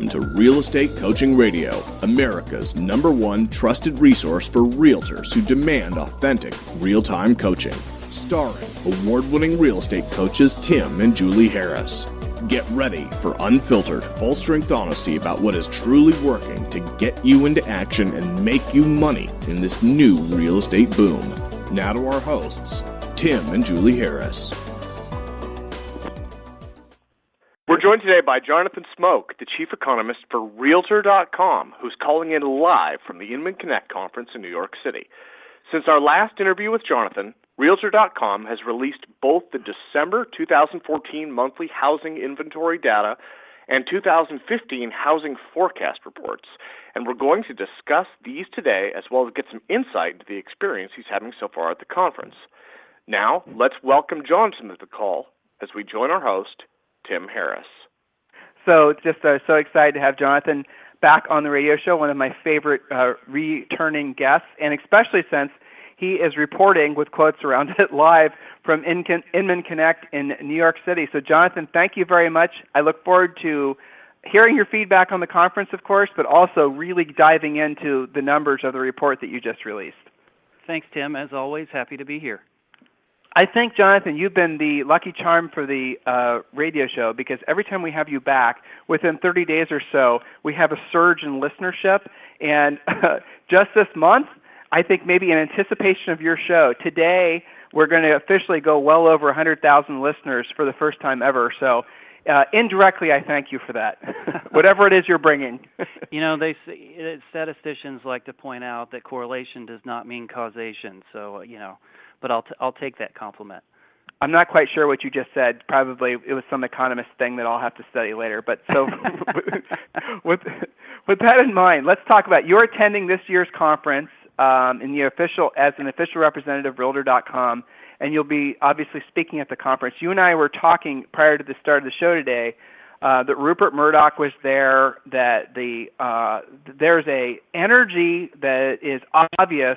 Welcome to Real Estate Coaching Radio, America's #1 trusted resource for realtors who demand authentic, real-time coaching. Starring award-winning real estate coaches Tim and Julie Harris. Get ready for unfiltered, full-strength honesty about what is truly working to get you into action and make you money in this new real estate boom. Now to our hosts, Tim and Julie Harris. We're joined today by Jonathan Smoke, the chief economist for Realtor.com, who's calling in live from the Inman Connect conference in New York City. Since our last interview with Jonathan, Realtor.com has released both the December 2014 monthly housing inventory data and 2015 housing forecast reports, and we're going to discuss these today as well as get some insight into the experience he's having so far at the conference. Now, let's welcome Jonathan to the call as we join our host, Tim Harris. So just so excited to have Jonathan back on the radio show, one of my favorite returning guests, and especially since he is reporting with quotes around it live from Inman Connect in New York City. So Jonathan, thank you very much. I look forward to hearing your feedback on the conference, of course, but also really diving into the numbers of the report that you just released. Thanks, Tim. As always, happy to be here. I think, Jonathan, you've been the lucky charm for the radio show because every time we have you back, within 30 days or so, we have a surge in listenership. And just this month, I think maybe in anticipation of your show, today we're going to officially go well over 100,000 listeners for the first time ever. So indirectly, I thank you for that, whatever it is you're bringing. You know, statisticians like to point out that correlation does not mean causation. So, but I'll take that compliment. I'm not quite sure what you just said. Probably it was some economist thing that I'll have to study later. But so with that in mind, let's talk about you're attending this year's conference as an official representative of Realtor.com, and you'll be obviously speaking at the conference. You and I were talking prior to the start of the show today that Rupert Murdoch was there, that there's a energy that is obvious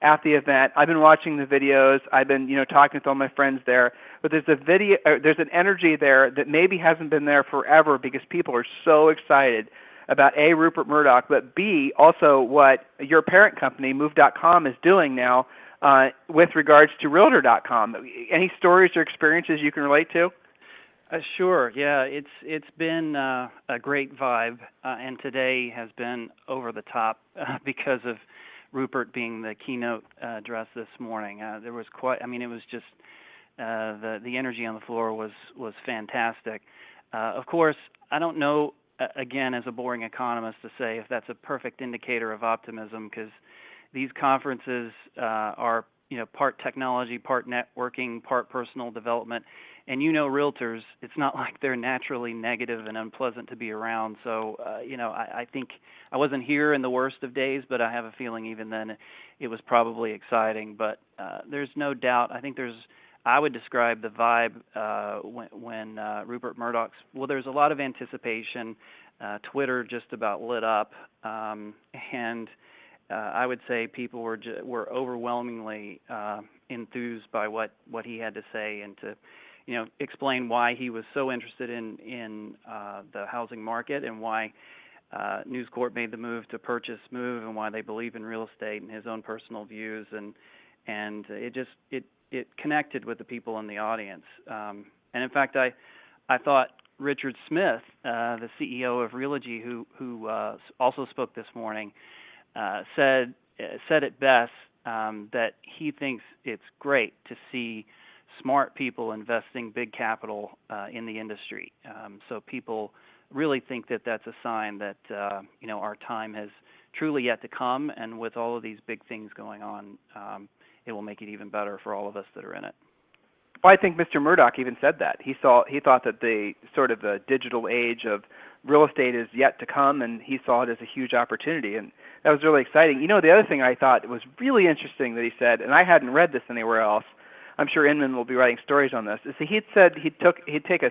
at the event. I've been watching the videos. I've been, talking with all my friends there. But there's an energy there that maybe hasn't been there forever because people are so excited about A, Rupert Murdoch, but B, also what your parent company, Move.com, is doing now with regards to Realtor.com. Any stories or experiences you can relate to? Sure. Yeah, it's been a great vibe, and today has been over the top because of Rupert being the keynote address this morning. There was it was just the energy on the floor was fantastic. Of course, I don't know, again, as a boring economist, to say if that's a perfect indicator of optimism, because these conferences are part technology, part networking, part personal development. And realtors, it's not like they're naturally negative and unpleasant to be around. So, I think I wasn't here in the worst of days, but I have a feeling even then it was probably exciting. But there's no doubt. I would describe the vibe when Rupert Murdoch's, there's a lot of anticipation. Twitter just about lit up. And I would say people were overwhelmingly enthused by what he had to say and to explain why he was so interested in the housing market and why News Corp made the move to purchase Move and why they believe in real estate and his own personal views, and it connected with the people in the audience. And in fact, I thought Richard Smith, the CEO of Realogy, who also spoke this morning, said it best that he thinks it's great to see smart people investing big capital in the industry. So people really think that that's a sign that our time has truly yet to come, and with all of these big things going on, it will make it even better for all of us that are in it. Well, I think Mr. Murdoch even said that. He thought that the sort of the digital age of real estate is yet to come, and he saw it as a huge opportunity, and that was really exciting. The other thing I thought was really interesting that he said, and I hadn't read this anywhere else, I'm sure Inman will be writing stories on this, is that he'd said he'd taken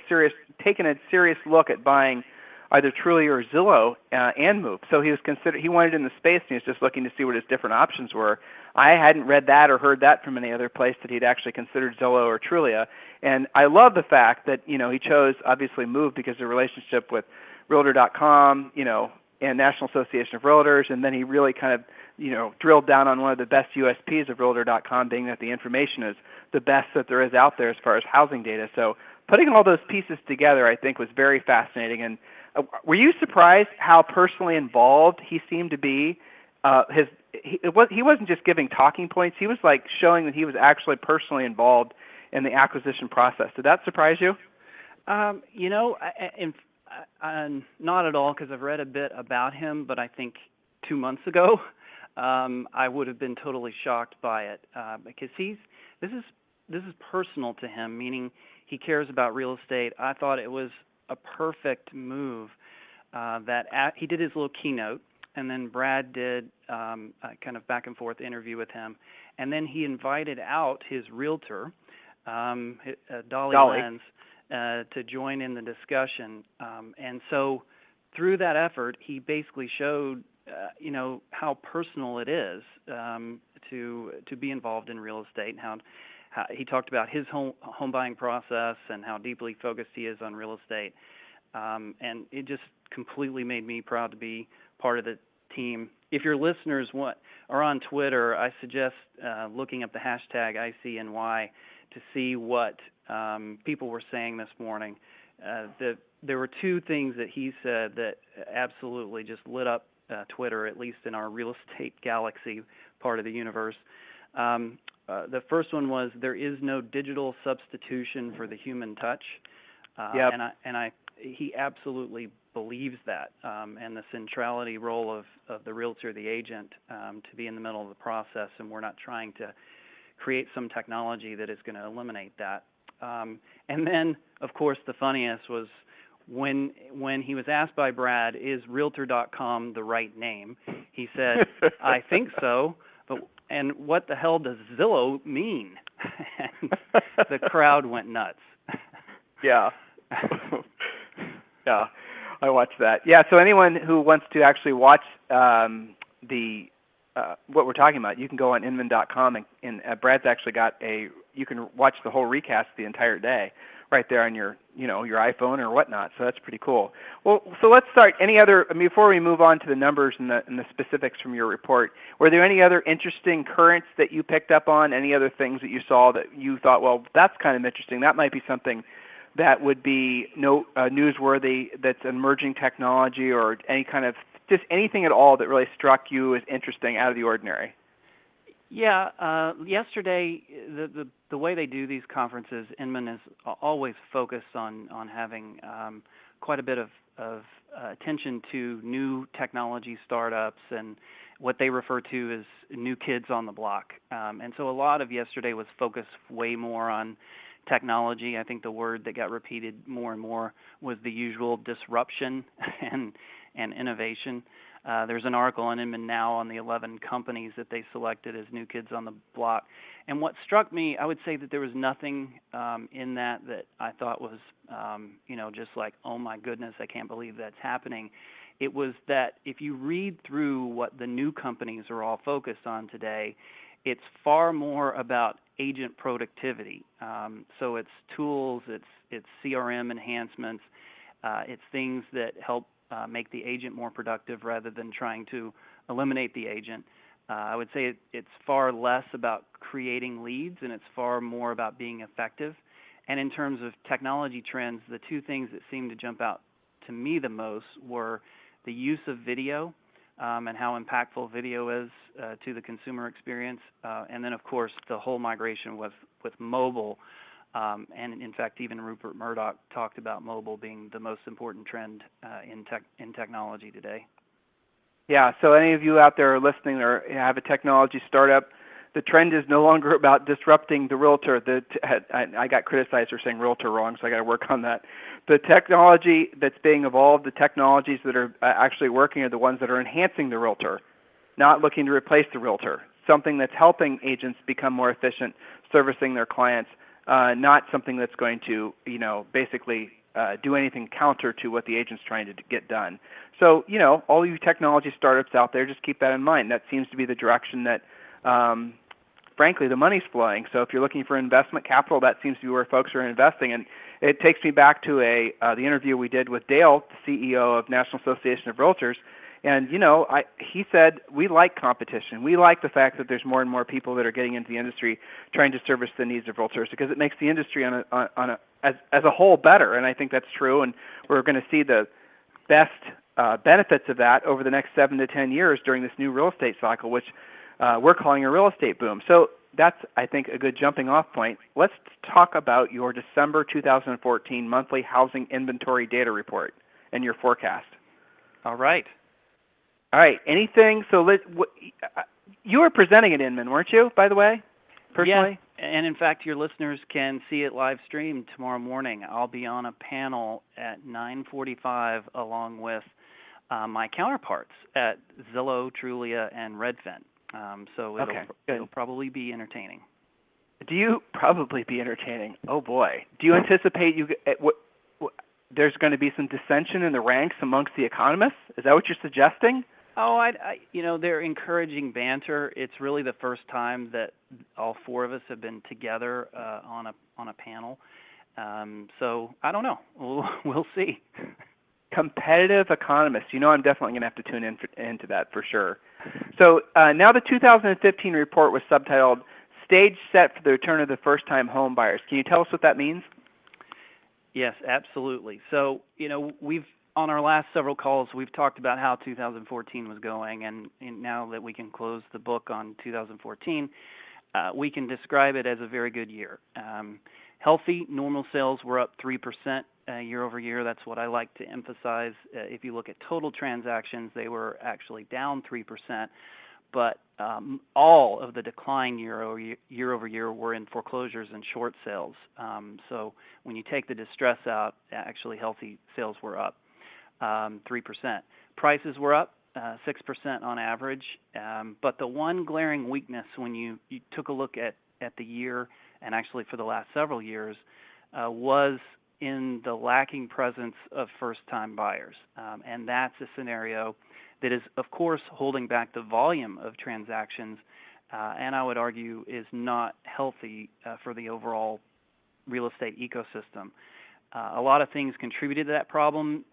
a serious look at buying either Trulia or Zillow and Move. So he wanted in the space, and he was just looking to see what his different options were. I hadn't read that or heard that from any other place that he'd actually considered Zillow or Trulia. And I love the fact that he chose obviously Move because of the relationship with Realtor.com, and National Association of Realtors, and then he really kind of, drilled down on one of the best USPs of Realtor.com, being that the information is the best that there is out there as far as housing data. So putting all those pieces together, I think, was very fascinating. And were you surprised how personally involved he seemed to be? He wasn't just giving talking points. He was like showing that he was actually personally involved in the acquisition process. Did that surprise you? Not at all, because I've read a bit about him, but I think 2 months ago I would have been totally shocked by it, because this is personal to him, meaning he cares about real estate. I thought it was a perfect move he did his little keynote, and then Brad did a kind of back and forth interview with him, and then he invited out his realtor, Dolly Lenz, to join in the discussion. And so through that effort, he basically showed, how personal it is to be involved in real estate, and how he talked about his home buying process and how deeply focused he is on real estate. And it just completely made me proud to be part of the team. If your listeners are on Twitter, I suggest looking up the hashtag ICNY to see what people were saying this morning. There were two things that he said that absolutely just lit up Twitter, at least in our real estate galaxy part of the universe. The first one was, there is no digital substitution for the human touch. Yep. He absolutely believes that, and the centrality role of the realtor, the agent, to be in the middle of the process, and we're not trying to create some technology that is going to eliminate that. And then, of course, the funniest was when he was asked by Brad, is Realtor.com the right name? He said, I think so, and what the hell does Zillow mean? And the crowd went nuts. Yeah. Yeah, I watched that. Yeah, so anyone who wants to actually watch what we're talking about, you can go on Inman.com, and Brad's actually got you can watch the whole recast the entire day right there on your iPhone or whatnot. So that's pretty cool. Well, so let's start. Before we move on to the numbers and the specifics from your report, were there any other interesting currents that you picked up on? Any other things that you saw that you thought, well, that's kind of interesting. That might be something that would be newsworthy, that's emerging technology, or any kind of just anything at all that really struck you as interesting, out of the ordinary? Yeah, yesterday, the way they do these conferences, Inman is always focused on having quite a bit of attention to new technology startups and what they refer to as new kids on the block. And so a lot of yesterday was focused way more on technology. I think the word that got repeated more and more was the usual disruption and innovation. There's an article on Inman now on the 11 companies that they selected as new kids on the block. And what struck me, I would say that there was nothing in that I thought was, just like, oh my goodness, I can't believe that's happening. It was that if you read through what the new companies are all focused on today, it's far more about agent productivity. So it's tools, it's CRM enhancements, it's things that help make the agent more productive rather than trying to eliminate the agent. I would say it's far less about creating leads, and it's far more about being effective. And in terms of technology trends, the two things that seemed to jump out to me the most were the use of video, and how impactful video is to the consumer experience, and then, of course, the whole migration with mobile. And in fact, even Rupert Murdoch talked about mobile being the most important trend in technology today. Yeah, so any of you out there listening or have a technology startup, the trend is no longer about disrupting the realtor. I got criticized for saying realtor wrong, so I got to work on that. The technology that's being evolved, the technologies that are actually working, are the ones that are enhancing the realtor, not looking to replace the realtor. Something that's helping agents become more efficient servicing their clients, not something that's going to, basically do anything counter to what the agent's trying to get done. So, all you technology startups out there, just keep that in mind. That seems to be the direction that frankly, the money's flowing. So if you're looking for investment capital, that seems to be where folks are investing. And it takes me back to the interview we did with Dale, the CEO of National Association of Realtors. And, he said, we like competition. We like the fact that there's more and more people that are getting into the industry trying to service the needs of realtors because it makes the industry as a whole better. And I think that's true. And we're going to see the best benefits of that over the next 7 to 10 years during this new real estate cycle, which we're calling a real estate boom. So that's, I think, a good jumping off point. Let's talk about your December 2014 monthly housing inventory data report and your forecast. All right. Anything? So you were presenting at Inman, weren't you, by the way, personally? Yeah, and in fact, your listeners can see it live streamed tomorrow morning. I'll be on a panel at 9:45 along with my counterparts at Zillow, Trulia, and Redfin. So it'll probably be entertaining. Do you probably be entertaining? Oh, boy. Do you anticipate there's going to be some dissension in the ranks amongst the economists? Is that what you're suggesting? Oh, they're encouraging banter. It's really the first time that all four of us have been together on a panel. So I don't know. We'll see. Competitive economists. I'm definitely going to have to tune into that for sure. So now the 2015 report was subtitled "Stage Set for the Return of the First-Time Home Buyers." Can you tell us what that means? Yes, absolutely. So, we've on our last several calls, we've talked about how 2014 was going, and now that we can close the book on 2014, we can describe it as a very good year. Healthy, normal sales were up 3% year over year. That's what I like to emphasize. If you look at total transactions, they were actually down 3%, but all of the decline year over year were in foreclosures and short sales. So when you take the distress out, actually healthy sales were up 3%. Prices were up 6% on average, but the one glaring weakness when you took a look at the year, and actually for the last several years, was in the lacking presence of first-time buyers. And that's a scenario that is, of course, holding back the volume of transactions, and I would argue is not healthy for the overall real estate ecosystem. A lot of things contributed to that problem: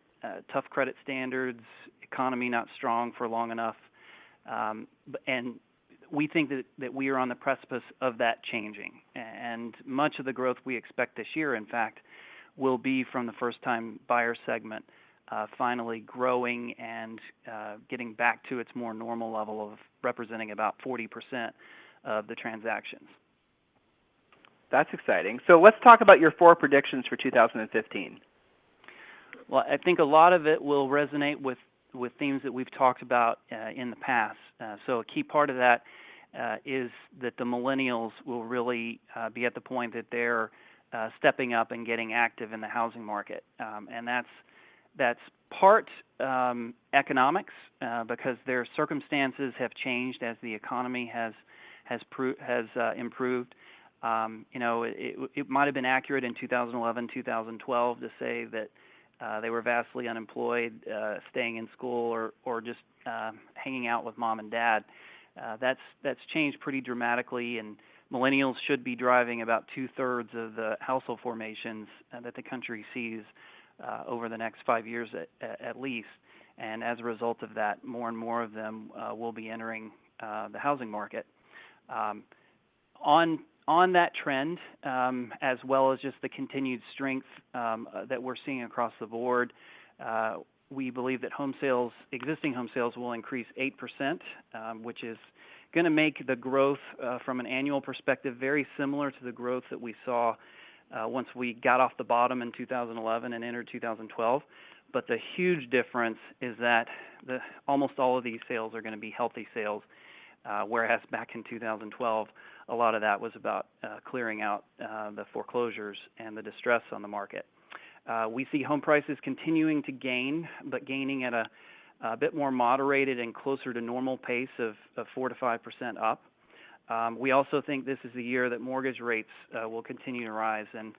tough credit standards, economy not strong for long enough, and we think that we are on the precipice of that changing. And much of the growth we expect this year, in fact, will be from the first-time buyer segment finally growing and getting back to its more normal level of representing about 40% of the transactions. That's exciting. So let's talk about your 4 predictions for 2015. Well, I think a lot of it will resonate with themes that we've talked about in the past. So a key part of that is that the millennials will really be at the point that they're stepping up and getting active in the housing market, and that's part economics because their circumstances have changed as the economy has improved. It might have been accurate in 2011, 2012 to say that they were vastly unemployed, staying in school or just hanging out with mom and dad. That's changed pretty dramatically, and millennials should be driving about 2/3 of the household formations that the country sees over the next 5 years at least. And as a result of that, more and more of them will be entering the housing market. On that trend, as well as just the continued strength that we're seeing across the board, we believe that existing home sales will increase 8%, which is going to make the growth from an annual perspective very similar to the growth that we saw once we got off the bottom in 2011 and entered 2012. But the huge difference is that almost all of these sales are going to be healthy sales, whereas back in 2012, a lot of that was about clearing out the foreclosures and the distress on the market. We see home prices continuing to gain, but gaining at a bit more moderated and closer to normal pace of 4 to 5% up. We also think this is the year that mortgage rates will continue to rise, and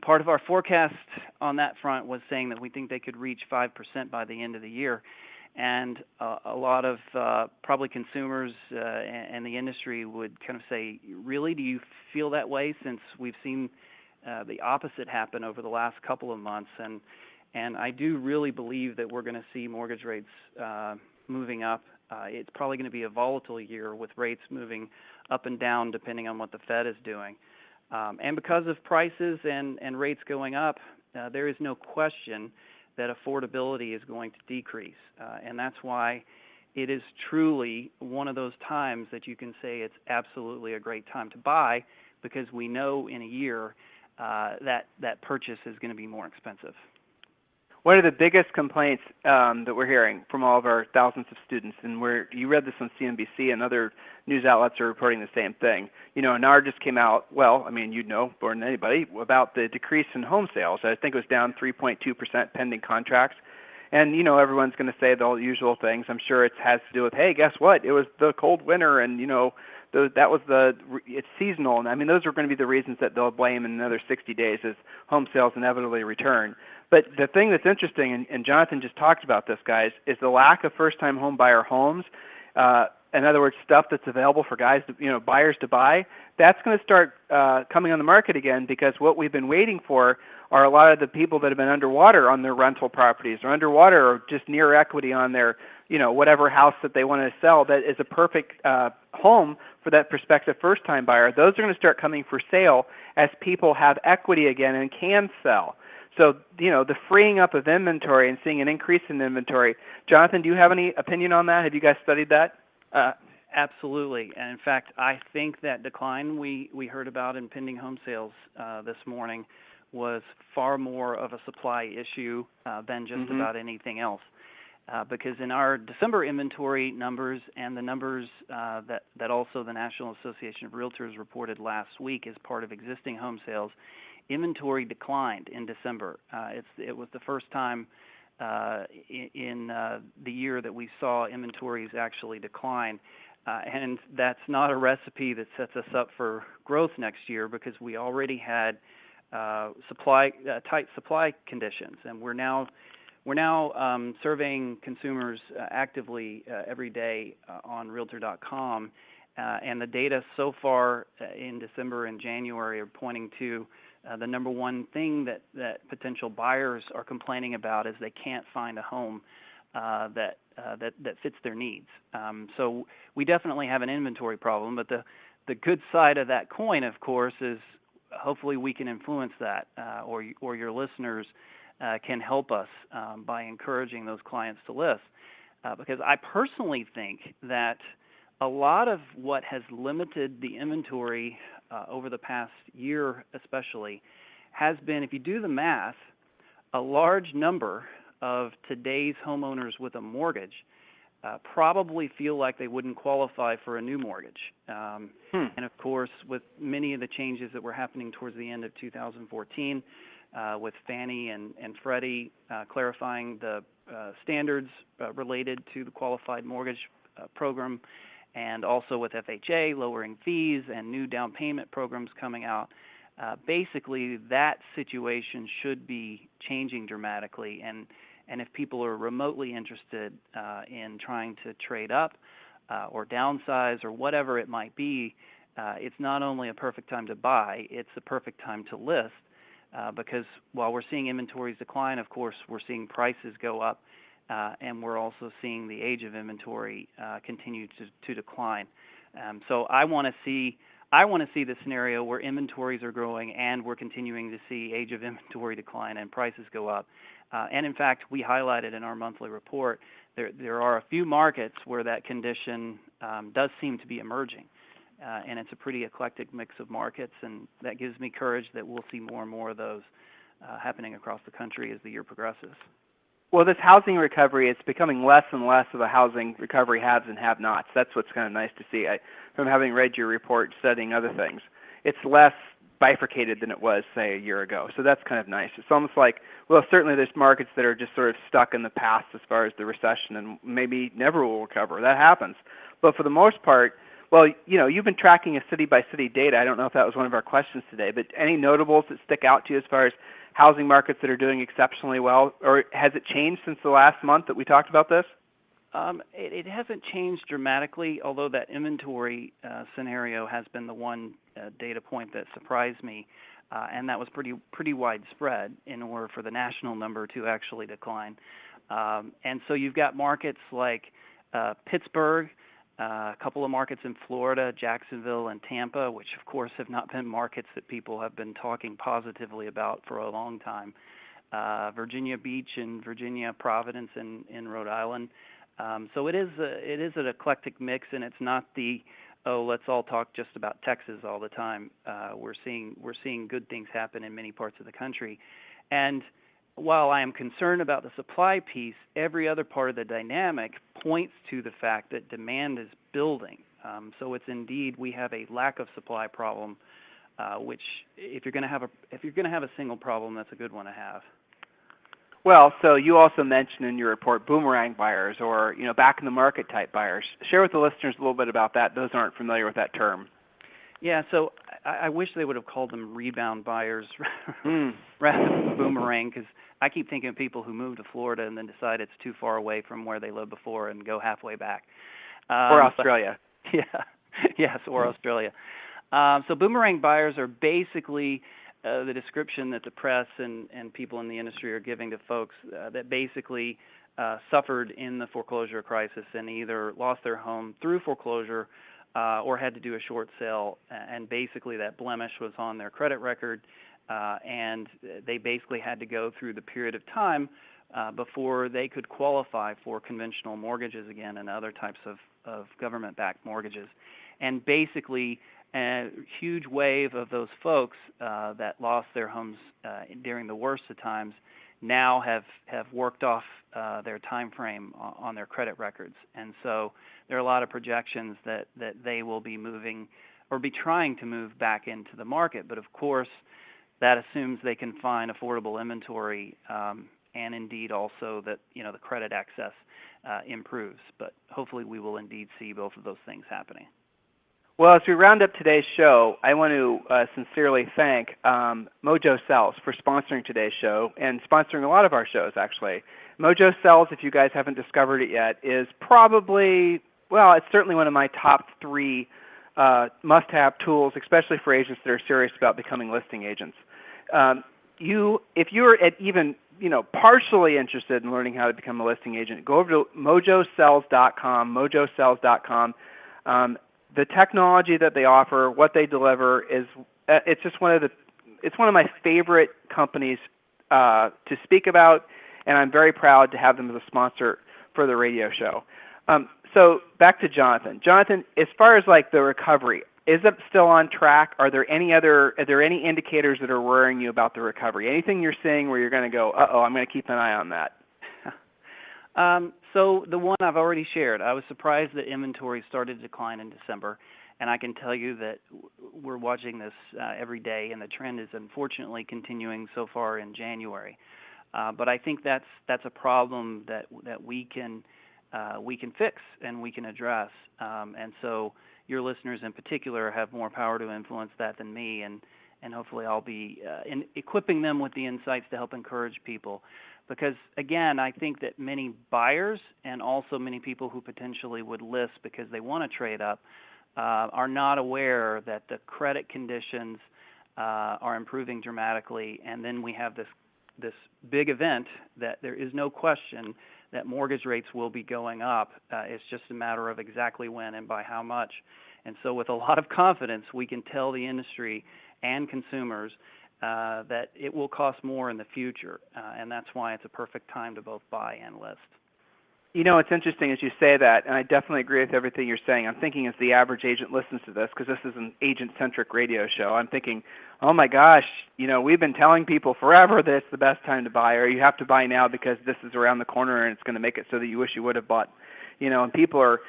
part of our forecast on that front was saying that we think they could reach 5% by the end of the year. and a lot of probably consumers and the industry would kind of say, really, do you feel that way, since we've seen the opposite happen over the last couple of months? And I do really believe that we're going to see mortgage rates moving up. It's probably going to be a volatile year with rates moving up and down depending on what the Fed is doing. And because of prices and rates going up, there is no question that affordability is going to decrease. And that's why it is truly one of those times that you can say it's absolutely a great time to buy, because we know in a year that purchase is going to be more expensive. One of the biggest complaints that we're hearing from all of our thousands of students, and you read this on CNBC and other news outlets are reporting the same thing. NAR just came out, well, I mean, more than anybody, about the decrease in home sales. I think it was down 3.2% pending contracts. And, everyone's going to say the usual things. I'm sure it has to do with, hey, guess what? It was the cold winter, and, it's seasonal. And, I mean, those are going to be the reasons that they'll blame in another 60 days as home sales inevitably return. But the thing that's interesting, and Jonathan just talked about this, guys, is the lack of first-time home buyer homes. In other words, stuff that's available for guys, buyers to buy. That's going to start coming on the market again, because what we've been waiting for are a lot of the people that have been underwater on their rental properties, or underwater, or just near equity on their, whatever house that they want to sell that is a perfect home for that prospective first-time buyer. Those are going to start coming for sale as people have equity again and can sell. So, the freeing up of inventory and seeing an increase in inventory. Jonathan, do you have any opinion on that? Have you guys studied that? Absolutely. And in fact, I think that decline we heard about in pending home sales this morning was far more of a supply issue than just about anything else. Because in our December inventory numbers and the numbers that also the National Association of Realtors reported last week as part of existing home sales, inventory declined in December. It was the first time in the year that we saw inventories actually decline. And that's not a recipe that sets us up for growth next year, because we already had tight supply conditions, and we're now surveying consumers actively every day on Realtor.com, and the data so far in December and January are pointing to the number one thing that potential buyers are complaining about is they can't find a home that fits their needs. So we definitely have an inventory problem, but the good side of that coin, of course, is hopefully we can influence that, or your listeners can help us by encouraging those clients to list. Because I personally think that a lot of what has limited the inventory over the past year especially has been, if you do the math, a large number of today's homeowners with a mortgage probably feel like they wouldn't qualify for a new mortgage. And of course, with many of the changes that were happening towards the end of 2014, with Fannie and Freddie clarifying the standards related to the qualified mortgage program, and also with FHA lowering fees and new down payment programs coming out, basically that situation should be changing dramatically. And if people are remotely interested in trying to trade up or downsize or whatever it might be, it's not only a perfect time to buy, it's the perfect time to list, because while we're seeing inventories decline, of course, we're seeing prices go up, and we're also seeing the age of inventory continue to decline. So I want to see the scenario where inventories are growing and we're continuing to see age of inventory decline and prices go up. And in fact, we highlighted in our monthly report there are a few markets where that condition does seem to be emerging. And it's a pretty eclectic mix of markets, and that gives me courage that we'll see more and more of those happening across the country as the year progresses. Well, this housing recovery, it's becoming less and less of a housing recovery haves and have-nots. That's what's kind of nice to see. From having read your report, studying other things, it's less bifurcated than it was, say, a year ago. So that's kind of nice. It's almost like, well, certainly there's markets that are just sort of stuck in the past as far as the recession and maybe never will recover. That happens. But for the most part, well, you've been tracking a city-by-city data. I don't know if that was one of our questions today, but any notables that stick out to you as far as housing markets that are doing exceptionally well, or has it changed since the last month that we talked about this? It hasn't changed dramatically, although that inventory scenario has been the one data point that surprised me, and that was pretty widespread in order for the national number to actually decline. And so you've got markets like Pittsburgh, a couple of markets in Florida, Jacksonville and Tampa, which of course have not been markets that people have been talking positively about for a long time. Virginia Beach and Virginia, Providence in Rhode Island. So it is an eclectic mix, and it's not the let's all talk just about Texas all the time. We're seeing good things happen in many parts of the country, and while I am concerned about the supply piece, every other part of the dynamic points to the fact that demand is building. So it's indeed we have a lack of supply problem, which if you're going to have a single problem, that's a good one to have. Well, so you also mentioned in your report boomerang buyers or, back in the market type buyers. Share with the listeners a little bit about that. Those aren't familiar with that term. Yeah, so I wish they would have called them rebound buyers rather than boomerang, because I keep thinking of people who move to Florida and then decide it's too far away from where they lived before and go halfway back. Or Australia. Yes, or Australia. So boomerang buyers are basically the description that the press and people in the industry are giving to folks that basically suffered in the foreclosure crisis and either lost their home through foreclosure or had to do a short sale, and basically that blemish was on their credit record, and they basically had to go through the period of time before they could qualify for conventional mortgages again and other types of government-backed mortgages. And basically a huge wave of those folks that lost their homes during the worst of times now have worked off their time frame on their credit records. And so there are a lot of projections that they will be moving or be trying to move back into the market. But of course, that assumes they can find affordable inventory and indeed also that the credit access improves. But hopefully we will indeed see both of those things happening. Well, as we round up today's show, I want to sincerely thank Mojo Sells for sponsoring today's show and sponsoring a lot of our shows, actually. Mojo Sells, if you guys haven't discovered it yet, is probably, it's certainly one of my top 3 must-have tools, especially for agents that are serious about becoming listing agents. If you're even partially interested in learning how to become a listing agent, go over to mojosells.com, mojosells.com. The technology that they offer, what they deliver, it's one of my favorite companies to speak about, and I'm very proud to have them as a sponsor for the radio show. So back to Jonathan. Jonathan, as far as the recovery, is it still on track? Are there any indicators that are worrying you about the recovery? Anything you're seeing where you're going to go, I'm going to keep an eye on that? So the one I've already shared, I was surprised that inventory started to decline in December, and I can tell you that we're watching this every day, and the trend is unfortunately continuing so far in January. But I think that's a problem that we can fix and we can address. And so your listeners in particular have more power to influence that than me, and hopefully I'll be equipping them with the insights to help encourage people. Because, again, I think that many buyers and also many people who potentially would list because they want to trade up are not aware that the credit conditions are improving dramatically, and then we have this big event that there is no question that mortgage rates will be going up. It's just a matter of exactly when and by how much. And so with a lot of confidence, we can tell the industry and consumers that it will cost more in the future, and that's why it's a perfect time to both buy and list. It's interesting as you say that, and I definitely agree with everything you're saying. I'm thinking as the average agent listens to this, because this is an agent-centric radio show, I'm thinking, oh my gosh, we've been telling people forever that it's the best time to buy, or you have to buy now because this is around the corner and it's going to make it so that you wish you would have bought. And people are,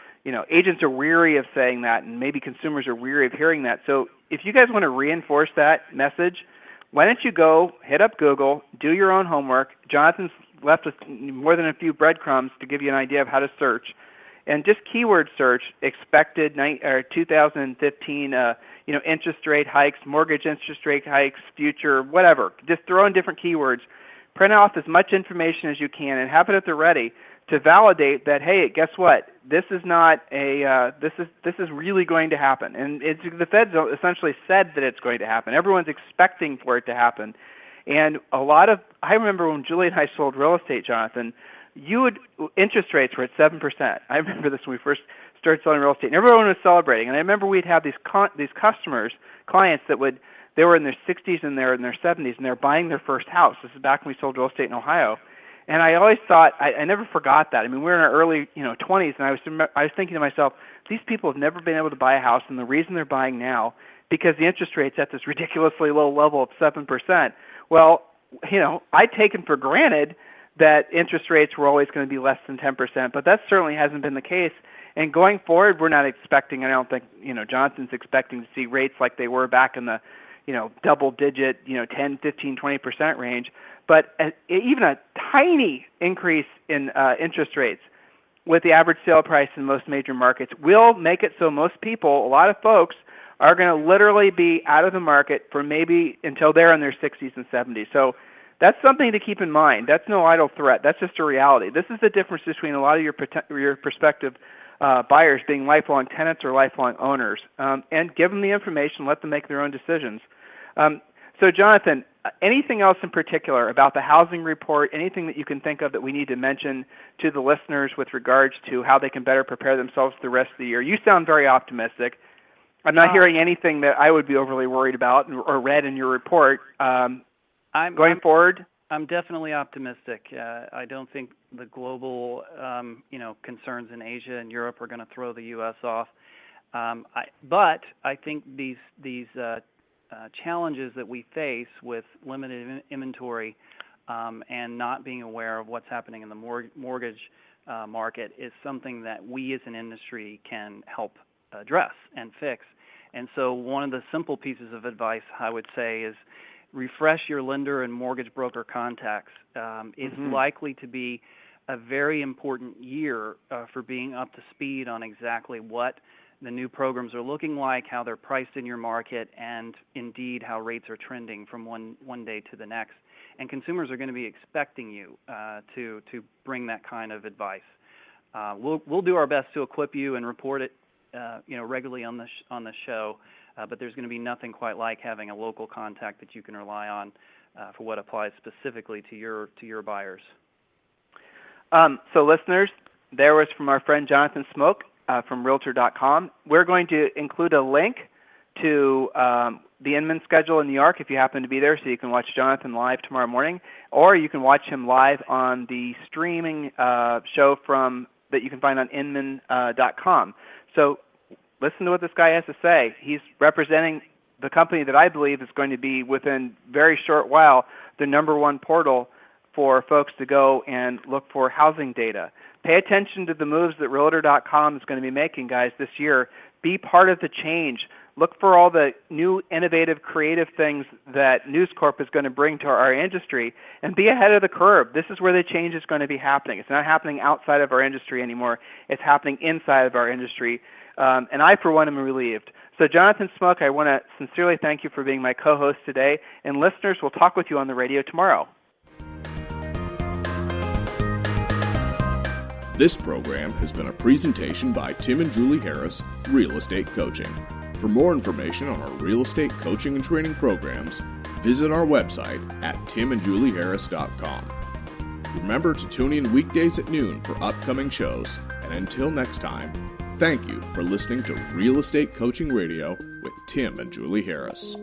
agents are weary of saying that, and maybe consumers are weary of hearing that. So if you guys want to reinforce that message, why don't you go hit up Google, do your own homework. Jonathan's left us more than a few breadcrumbs to give you an idea of how to search, and just keyword search expected 2015 interest rate hikes, mortgage interest rate hikes, future, whatever. Just throw in different keywords. Print off as much information as you can and have it at the ready to validate that, hey, guess what? This is not a this is really going to happen, and the Fed's essentially said that it's going to happen. Everyone's expecting for it to happen, and I remember when Julie and I sold real estate, Jonathan, interest rates were at 7%. I remember this when we first started selling real estate, and everyone was celebrating. And I remember we'd have these clients that they were in their 60s and they're in their 70s, and they're buying their first house. This is back when we sold real estate in Ohio. And I always thought, I never forgot that. I mean, we were in our early 20s, and I was thinking to myself, these people have never been able to buy a house, and the reason they're buying now, because the interest rate's at this ridiculously low level of 7%. Well, I'd taken for granted that interest rates were always going to be less than 10%, but that certainly hasn't been the case. And going forward, we're not expecting, I don't think, Johnson's expecting to see rates like they were back in the, double-digit, 10, 15, 20% range. But even a tiny increase in interest rates with the average sale price in most major markets will make it so most people, a lot of folks, are going to literally be out of the market for maybe until they're in their 60s and 70s. So that's something to keep in mind. That's no idle threat. That's just a reality. This is the difference between a lot of your prospective buyers being lifelong tenants or lifelong owners. And give them the information, let them make their own decisions. So, Jonathan, anything else in particular about the housing report, anything that you can think of that we need to mention to the listeners with regards to how they can better prepare themselves for the rest of the year? You sound very optimistic. I'm not hearing anything that I would be overly worried about or read in your report. Going forward? I'm definitely optimistic. I don't think the global, concerns in Asia and Europe are going to throw the U.S. off. But I think these challenges that we face with limited inventory and not being aware of what's happening in the mortgage market is something that we as an industry can help address and fix. And so one of the simple pieces of advice I would say is refresh your lender and mortgage broker contacts. It's likely to be a very important year for being up to speed on exactly what the new programs are looking like, how they're priced in your market, and indeed how rates are trending from one day to the next. And consumers are going to be expecting you to bring that kind of advice. We'll do our best to equip you and report it regularly on the show, but there's going to be nothing quite like having a local contact that you can rely on for what applies specifically to your buyers. So listeners, there was from our friend Jonathan Smoke from Realtor.com. We're going to include a link to the Inman schedule in New York if you happen to be there, so you can watch Jonathan live tomorrow morning, or you can watch him live on the streaming show that you can find on Inman.com. So listen to what this guy has to say. He's representing the company that I believe is going to be, within very short while, the number one portal for folks to go and look for housing data. Pay attention to the moves that Realtor.com is going to be making, guys, this year. Be part of the change. Look for all the new, innovative, creative things that News Corp is going to bring to our industry, and be ahead of the curve. This is where the change is going to be happening. It's not happening outside of our industry anymore. It's happening inside of our industry. And I, for one, am relieved. So, Jonathan Smoke, I want to sincerely thank you for being my co-host today. And listeners, we'll talk with you on the radio tomorrow. This program has been a presentation by Tim and Julie Harris, Real Estate Coaching. For more information on our real estate coaching and training programs, visit our website at timandjulieharris.com. Remember to tune in weekdays at noon for upcoming shows, and until next time, thank you for listening to Real Estate Coaching Radio with Tim and Julie Harris.